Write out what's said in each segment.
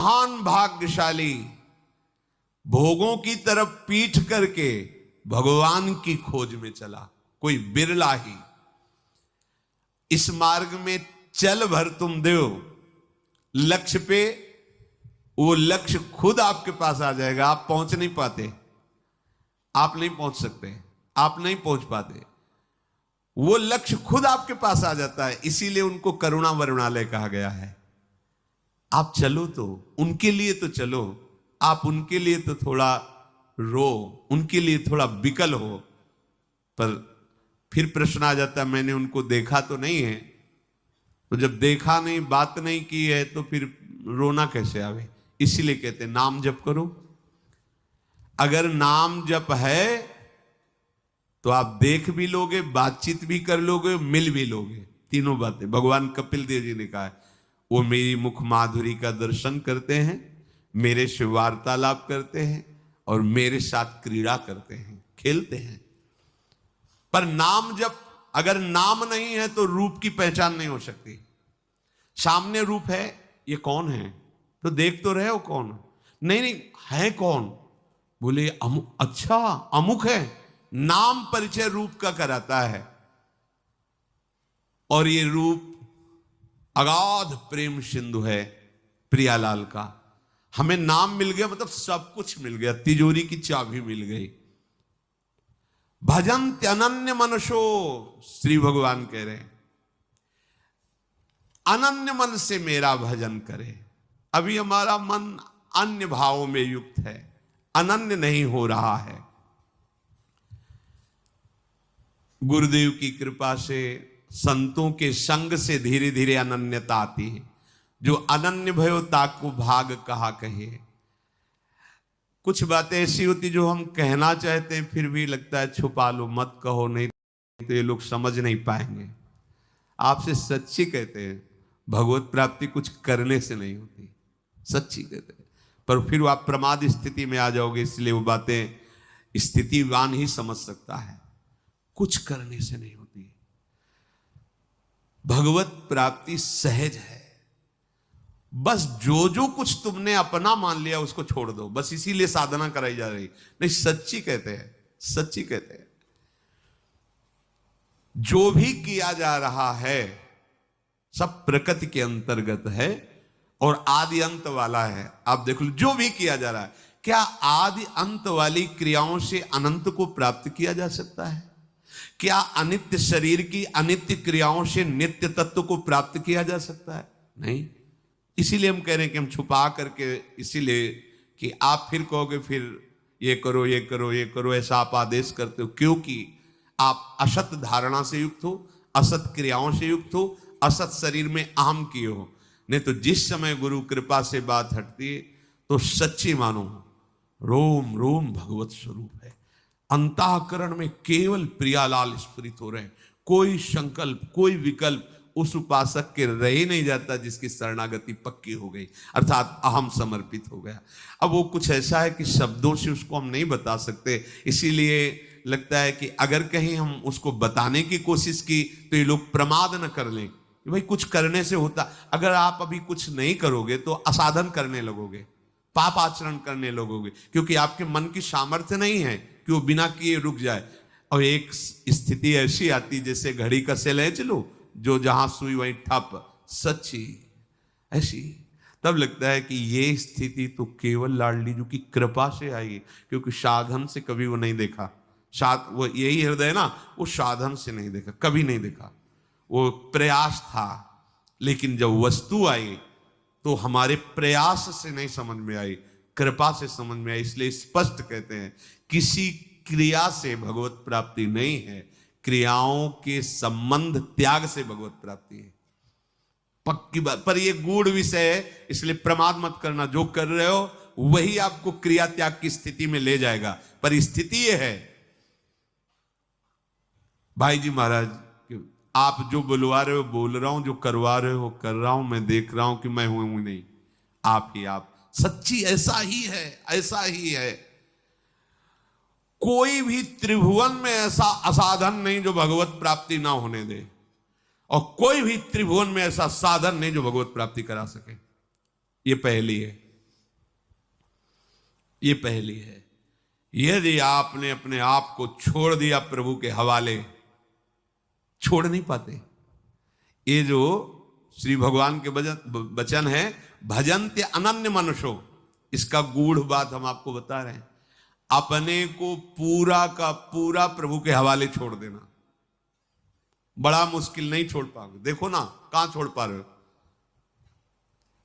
महान भाग्यशाली भोगों की तरफ पीठ करके भगवान की खोज में चला, कोई बिरला ही। इस मार्ग में चल भर तुम देव, लक्ष्य पे वो लक्ष्य खुद आपके पास आ जाएगा। आप पहुंच नहीं पाते, आप नहीं पहुंच सकते, आप नहीं पहुंच पाते, वो लक्ष्य खुद आपके पास आ जाता है। इसीलिए उनको करुणा वरुणालय कहा गया है। आप चलो तो उनके लिए तो चलो, आप उनके लिए तो थोड़ा रो, उनके लिए थोड़ा विकल हो। पर फिर प्रश्न आ जाता है, मैंने उनको देखा तो नहीं है। तो जब देखा नहीं, बात नहीं की है, तो फिर रोना कैसे आवे। इसीलिए कहते हैं नाम जप करो। अगर नाम जप है तो आप देख भी लोगे, बातचीत भी कर लोगे, मिल भी लोगे। तीनों बातें भगवान कपिल देव जी ने कहा है। वो मेरी मुख माधुरी का दर्शन करते हैं, मेरे से वार्तालाप करते हैं और मेरे साथ क्रीड़ा करते हैं, खेलते हैं। पर नाम जब अगर नाम नहीं है तो रूप की पहचान नहीं हो सकती। सामने रूप है, ये कौन है, तो देख तो रहे हो कौन। नहीं नहीं है कौन, बोले अच्छा अमुक है। नाम परिचय रूप का कराता है। और ये रूप अगाध प्रेम सिंधु है प्रियालाल का। हमें नाम मिल गया मतलब सब कुछ मिल गया, तिजोरी की चाबी मिल गई। भजन अनन्य मनुष्यो, श्री भगवान कह रहे हैं अनन्य मन से मेरा भजन करे। अभी हमारा मन अन्य भावों में युक्त है, अनन्य नहीं हो रहा है। गुरुदेव की कृपा से, संतों के संग से धीरे धीरे अनन्यता आती है। जो अनन्य भयो ताको भाग कहा कहे। कुछ बातें ऐसी होती जो हम कहना चाहते हैं, फिर भी लगता है छुपा लो, मत कहो, नहीं तो ये लोग समझ नहीं पाएंगे। आपसे सच्ची कहते हैं, भगवत प्राप्ति कुछ करने से नहीं होती, सच्ची कहते हैं। पर फिर आप प्रमाद स्थिति में आ जाओगे, इसलिए वो बातें स्थितिवान ही समझ सकता है, कुछ करने से नहीं होती। भगवत प्राप्ति सहज है। बस जो जो कुछ तुमने अपना मान लिया उसको छोड़ दो, बस इसीलिए साधना कराई जा रही। नहीं, सच्ची कहते हैं, सच्ची कहते हैं। जो भी किया जा रहा है सब प्रकृति के अंतर्गत है और आदि अंत वाला है। आप देख लो, जो भी किया जा रहा है, क्या आदि अंत वाली क्रियाओं से अनंत को प्राप्त किया जा सकता है? क्या अनित्य शरीर की अनित्य क्रियाओं से नित्य तत्व को प्राप्त किया जा सकता है? नहीं। इसीलिए हम कह रहे हैं कि हम छुपा करके, इसीलिए कि आप फिर कहोगे फिर ये करो ये करो ये करो, ऐसा आप आदेश करते हो क्योंकि आप असत धारणा से युक्त हो, असत क्रियाओं से युक्त हो, असत शरीर में अहम किए हो। नहीं तो जिस समय गुरु कृपा से बात हटती है तो सच्ची मानो रोम रोम भगवत स्वरूप है। अंतःकरण में केवल प्रियालाल स्फुरित हो रहे हैं। कोई संकल्प, कोई विकल्प उस उपासक के रह ही नहीं जाता जिसकी शरणागति पक्की हो गई, अर्थात अहम समर्पित हो गया। अब वो कुछ ऐसा है कि शब्दों से उसको हम नहीं बता सकते। इसीलिए लगता है कि अगर कहीं हम उसको बताने की कोशिश की तो ये लोग प्रमाद न कर लें कि भाई कुछ करने से होता। अगर आप अभी कुछ नहीं करोगे तो असाधन करने लगोगे, पाप आचरण करने लगोगे, क्योंकि आपके मन की सामर्थ्य नहीं है कि वो बिना किए रुक जाए। और एक स्थिति ऐसी आती जैसे घड़ी का सेल है, चलो जो जहां सुई वहीं ठप, सच्ची ऐसी। तब लगता है कि ये स्थिति तो केवल लाडली जी की कृपा से आई, क्योंकि साधन से कभी वो नहीं देखा। वो यही हृदय ना, वो साधन से नहीं देखा, कभी नहीं देखा। वो प्रयास था, लेकिन जब वस्तु आई तो हमारे प्रयास से नहीं समझ में आई, कृपा से समझ में आई। इसलिए स्पष्ट कहते हैं किसी क्रिया से भगवत प्राप्ति नहीं है, क्रियाओं के संबंध त्याग से भगवत प्राप्ति है। पक्की बात। पर यह गूढ़ विषय है, इसलिए प्रमाद मत करना। जो कर रहे हो वही आपको क्रिया त्याग की स्थिति में ले जाएगा। पर स्थिति यह है भाई जी महाराज, आप जो बुलवा रहे हो बोल रहा हूं, जो करवा रहे हो कर रहा हूं, मैं देख रहा हूं कि मैं हूं नहीं, आप ही आप। सच्ची ऐसा ही है, ऐसा ही है। कोई भी त्रिभुवन में ऐसा असाधन नहीं जो भगवत प्राप्ति ना होने दे, और कोई भी त्रिभुवन में ऐसा साधन नहीं जो भगवत प्राप्ति करा सके। ये पहली है। ये पहली है। यदि आपने अपने आप को छोड़ दिया प्रभु के हवाले, छोड़ नहीं पाते। ये जो श्री भगवान के वचन है, भजन्ते अनन्य मनुष्यो, इसका गूढ़ बात हम आपको बता रहे हैं। अपने को पूरा का पूरा प्रभु के हवाले छोड़ देना बड़ा मुश्किल, नहीं छोड़ पाओगे। देखो ना, कहां छोड़ पा रहे हो।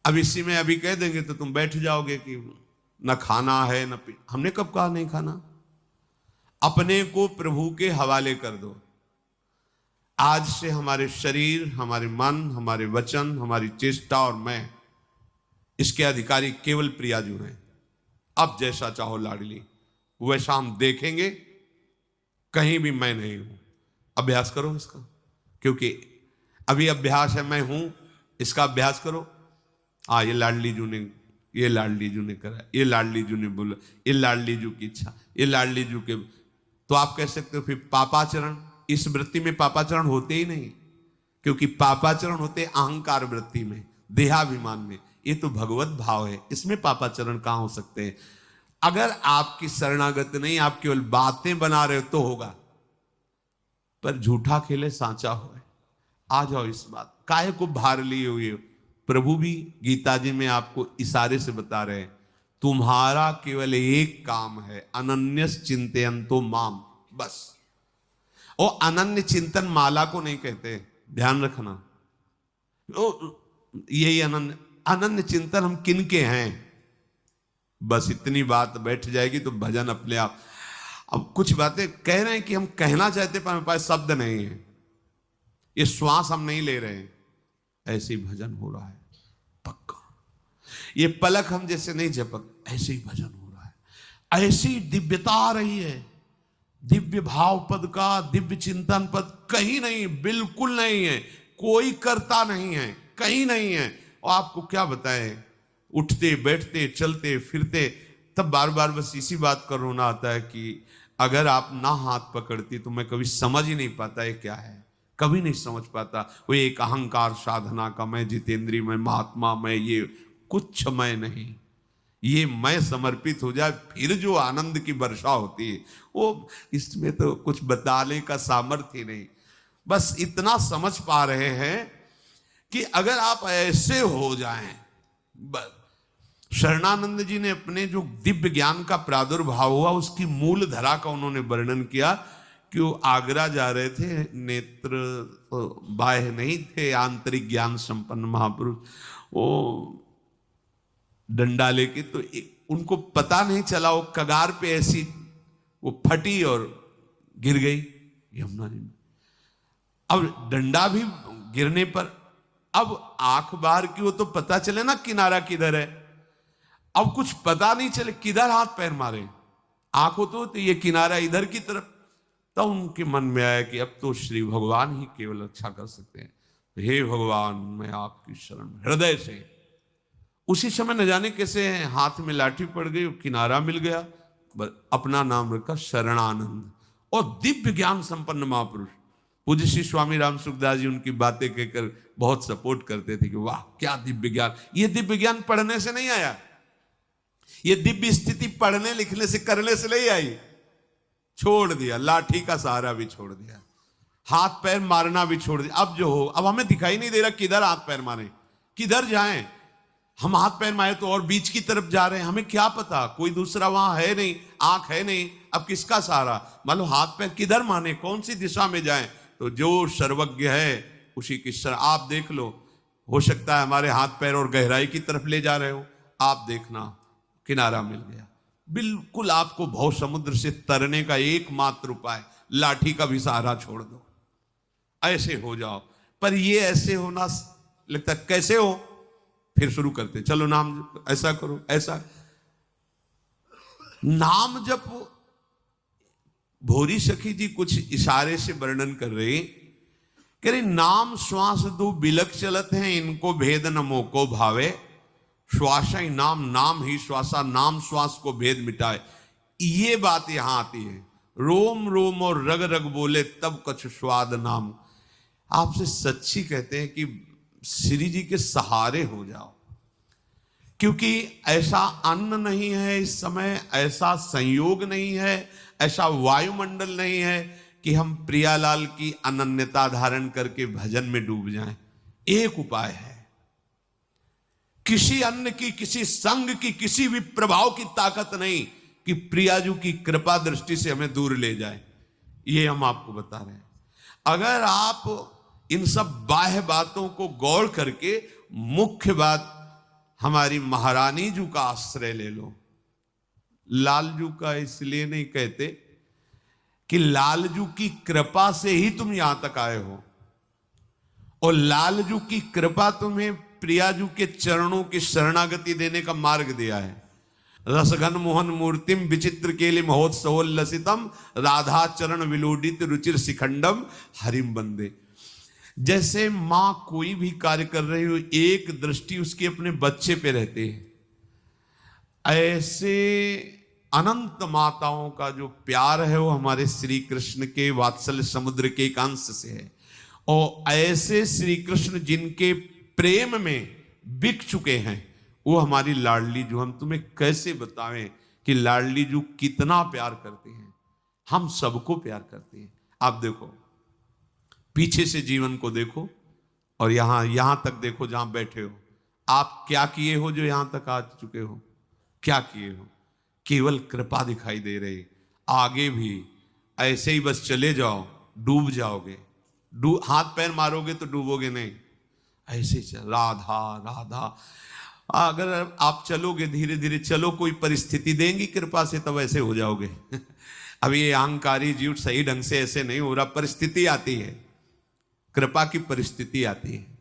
अब इसी में अभी कह देंगे तो तुम बैठ जाओगे कि न खाना है न पी। हमने कब कहा नहीं खाना? अपने को प्रभु के हवाले कर दो। आज से हमारे शरीर, हमारे मन, हमारे वचन, हमारी चेष्टा और मैं, इसके अधिकारी केवल प्रियाजू हैं। अब जैसा चाहो लाडली, वैसा हम देखेंगे, कहीं भी मैं नहीं हूं। अभ्यास करो इसका, क्योंकि अभी अभ्यास है मैं हूं, इसका अभ्यास करो। ये लाडली जू ने, ये लाडली जू ने करा, ये लाडली जू ने बोला, ये लाडली जू की इच्छा, ये लाडली जू के। तो आप कह सकते हो फिर पापाचरण। इस वृत्ति में पापाचरण होते ही नहीं, क्योंकि पापाचरण होते अहंकार वृत्ति में, देहाभिमान में। ये तो भगवत भाव है, इसमें पापाचरण कहां हो सकते हैं? अगर आपकी शरणागत नहीं, आप केवल बातें बना रहे हो तो होगा, पर झूठा खेले सांचा हो। आ जाओ इस बात, काहे को भार लिए हुए हो। प्रभु भी गीता जी में आपको इशारे से बता रहे हैं, तुम्हारा केवल एक काम है, अनन्यस चिंतयन्तो माम, बस। और अनन्य चिंतन माला को नहीं कहते, ध्यान रखना। यही अनन्य चिंतन हम किनके हैं, बस इतनी बात बैठ जाएगी तो भजन अपने आप। अब कुछ बातें कह रहे हैं कि हम कहना चाहते पर हमारे पास शब्द नहीं है, ये श्वास हम नहीं ले रहे हैं, ऐसे ही भजन हो रहा है पक्का। ये पलक हम जैसे नहीं झपक, ऐसे ही भजन हो रहा है। ऐसी दिव्यता आ रही है, दिव्य भाव पद का, दिव्य चिंतन पद कहीं नहीं, बिल्कुल नहीं है, कोई करता नहीं है, कहीं नहीं है। और आपको क्या बताएं, उठते बैठते चलते फिरते, तब बार बार बस इसी बात का रोना आता है कि अगर आप ना हाथ पकड़ती तो मैं कभी समझ ही नहीं पाता ये क्या है, कभी नहीं समझ पाता। वो एक अहंकार साधना का मैं, जितेंद्रीय मैं, महात्मा मैं, ये कुछ मैं नहीं। ये मैं समर्पित हो जाए, फिर जो आनंद की वर्षा होती है वो, इसमें तो कुछ बताने का सामर्थ्य ही नहीं। बस इतना समझ पा रहे हैं कि अगर आप ऐसे हो जाएं, शरणानंद जी ने अपने जो दिव्य ज्ञान का प्रादुर्भाव हुआ उसकी मूल धरा का उन्होंने वर्णन किया कि वो आगरा जा रहे थे, नेत्र बाह्य नहीं थे, आंतरिक ज्ञान संपन्न महापुरुष, वो डंडा लेके, तो उनको पता नहीं चला, वो कगार पे ऐसी वो फटी और गिर गई यमुना जी में। अब डंडा भी गिरने पर अब आंख बाहर की, वो तो पता चले ना किनारा किधर है। अब कुछ पता नहीं चले किधर हाथ पैर मारे, आंख हो तो ये किनारा इधर की तरफ। तब उनके मन में आया कि अब तो श्री भगवान ही केवल रक्षा कर सकते हैं। हे भगवान, मैं आपकी शरण में, हृदय से। उसी समय न जाने कैसे हाथ में लाठी पड़ गई, किनारा मिल गया, अपना नाम रखा शरणानंद। और दिव्य ज्ञान संपन्न महापुरुष पूज्य श्री स्वामी राम सुखदास जी उनकी बातें कहकर बहुत सपोर्ट करते थे कि वाह क्या दिव्य ज्ञान। ये दिव्य ज्ञान पढ़ने से नहीं आया, ये दिव्य स्थिति पढ़ने लिखने से करने से नहीं आई। छोड़ दिया, लाठी का सहारा भी छोड़ दिया, हाथ पैर मारना भी छोड़ दिया। अब जो हो, अब हमें दिखाई नहीं दे रहा किधर हाथ पैर मारे, किधर जाएं। हम हाथ पैर मारे तो और बीच की तरफ जा रहे हैं, हमें क्या पता, कोई दूसरा वहां है नहीं, आंख है नहीं, अब किसका सहारा। मान लो हाथ पैर किधर माने, कौन सी दिशा में जाएं। तो जो सर्वज्ञ है उसी की शरण। आप देख लो, हो सकता है हमारे हाथ पैर और गहराई की तरफ ले जा रहे हो, आप देखना किनारा मिल गया। बिल्कुल आपको भव समुद्र से तरने का एकमात्र उपाय, लाठी का भी सहारा छोड़ दो, ऐसे हो जाओ। पर ये ऐसे होना लगता कैसे हो, फिर शुरू करते, चलो नाम ऐसा करो, ऐसा नाम जप। भोरी सखी जी कुछ इशारे से वर्णन कर रहे, कह रहे नाम श्वास दो बिलक चलत हैं, इनको भेद न मोको भावे। श्वासा ही नाम, नाम ही श्वासा, नाम श्वास को भेद मिटाए। ये बात यहां आती है, रोम रोम और रग रग बोले तब कछ स्वाद नाम। आपसे सच्ची कहते हैं कि श्री जी के सहारे हो जाओ, क्योंकि ऐसा अन्न नहीं है इस समय, ऐसा संयोग नहीं है, ऐसा वायुमंडल नहीं है कि हम प्रियालाल की अनन्यता धारण करके भजन में डूब जाएं। एक उपाय है, किसी अन्न की, किसी संग की, किसी भी प्रभाव की ताकत नहीं कि प्रियाजू की कृपा दृष्टि से हमें दूर ले जाए। ये हम आपको बता रहे हैं। अगर आप इन सब बाह्य बातों को गौर करके मुख्य बात हमारी महारानी जू का आश्रय ले लो। लालजू का इसलिए नहीं कहते कि लालजू की कृपा से ही तुम यहां तक आए हो, और लालजू की कृपा तुम्हें प्रियाजू के चरणों की शरणागति देने का मार्ग दिया है। रसघन मोहन मूर्तिम विचित्र केलि महोत्सवोल्लसितम राधा चरण विलोडित रुचिर शिखंडम हरिम बंदे। जैसे मां कोई भी कार्य कर रही हो, एक दृष्टि उसके अपने बच्चे पे रहती है, ऐसे अनंत माताओं का जो प्यार है वो हमारे श्री कृष्ण के वात्सल्य समुद्र के एक अंश से है। और ऐसे श्री कृष्ण जिनके प्रेम में बिक चुके हैं, वो हमारी लाडली जू। हम तुम्हें कैसे बतावें कि लाडली जू कितना प्यार करती हैं, हम सबको प्यार करती हैं। आप देखो, पीछे से जीवन को देखो और यहां तक देखो जहां बैठे हो। आप क्या किए हो जो यहां तक आ चुके हो? क्या किए हो? केवल कृपा दिखाई दे रही। आगे भी ऐसे ही बस चले जाओ, डूब जाओगे। हाथ पैर मारोगे तो डूबोगे नहीं, ऐसे चल राधा राधा। अगर आप चलोगे, धीरे धीरे चलो, कोई परिस्थिति देंगी कृपा से, तब ऐसे हो जाओगे। अब ये अहंकारी जीव सही ढंग से ऐसे नहीं हो रहा, परिस्थिति आती है, कृपा की परिस्थिति आती है।